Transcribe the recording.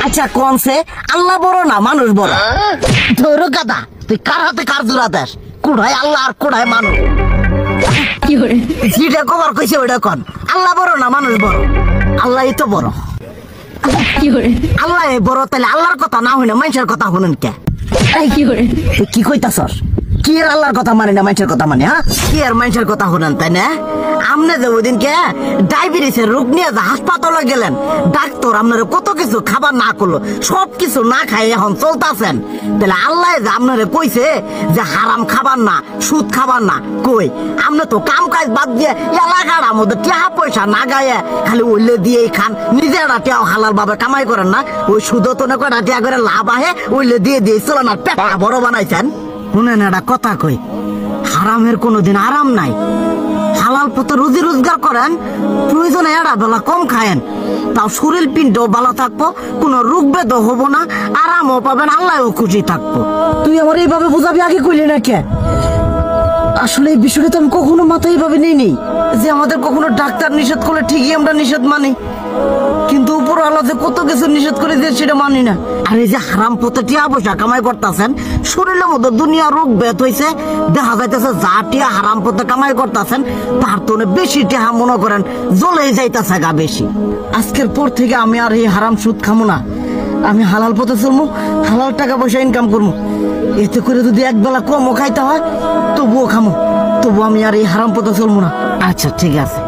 আচ্ছা কোনছে আল্লাহ বড় না মানুষ বড়? ধরো গাদা, তুই কার হাতে কার জোড়া দেশ? কুড়ায় আল্লাহ আর কুড়ায় মানুষ। যেটা কবার কইছে ওইটা কন। আল্লাহ বড় না মানুষ বড়? আল্লাহই তো বড়। আল্লাহ বড়, তাহলে আল্লাহর কথা না হইনা মানুষের কথা শুনেন কে? তুই কি কইতাছস? কি আর আল্লাহর কথা মানে না মানুষের কথা মানে? হ্যাঁ, কি আর মানুষের কথা শুনেন তাই না? আপনি যে ওই দিনকে ডায়াবেটিসের রোগ নিয়ে যে হাসপাতালে গেলেন, ডাক্তার আপনার কত কিছু খাবার না করলো, সব কিছু না খাই এখন চলতেছেন, তাহলে আল্লাহ যে আপনারে কইছে যে হারাম খাবার না, সুদ খাবার না, কই আপনি তো কাম কাজ বাদ দিয়ে এলাকার মধ্যে টাকা পয়সা না গায়ে খালি ওইলে দিয়েই খান, নিজেরা টিয়াও হালাল ভাবে কামাই করেন না, ওই সুদও তো না কটা টিয়া করে লাভ আহে ওইলে দিয়ে দিয়ে চলে না, পেটা বড় বানাইছেন। শুনেন একটা কথা কই, হারামের কোনোদিন আরাম নাই। হালাল পথে রুজি রোজগার করেন, প্রয়োজনে এড়া বেলা কম খায়েন, তাও শরীর পিণ্ডও ভালো থাকবো, কোনো রোগ বেদও হবো না, আরামও পাবেন, আল্লাহও খুশি থাকবো। তুই আমার এইভাবে বুঝাবি আগে কইলি না কে? আসলে এই বিষয়টা তো আমি কখনো মাথায় এইভাবে নেই যে আমাদের কখনো ডাক্তার নিষেধ করলে ঠিকই আমরা নিষেধ মানি, কিন্তু উপর আল্লাহ যে কত কিছু নিষেধ করে দিয়ে সেটা মানি না। আর এই যে হারাম পথে টিয়া পয়সা কামাই করতেছেন, শরীরের মধ্যে দুনিয়া রোগ বেত হয়েছে, দেখা যাইতেছে যা টিয়া হারাম পথে কামাই করতেছেন তার তো বেশি টিয়া মনে করেন জ্বলেই যাইতেছে গা বেশি। আজকের পর থেকে আমি আর এই হারাম সুদ খামো না, আমি হালাল পথে চলবো, হালাল টাকা পয়সা ইনকাম করবো। এতে করে যদি একবেলা কমও খাইতে হয় তবুও খামো, তবু আমি আর এই হারাম পথে চলবো না। আচ্ছা ঠিক আছে।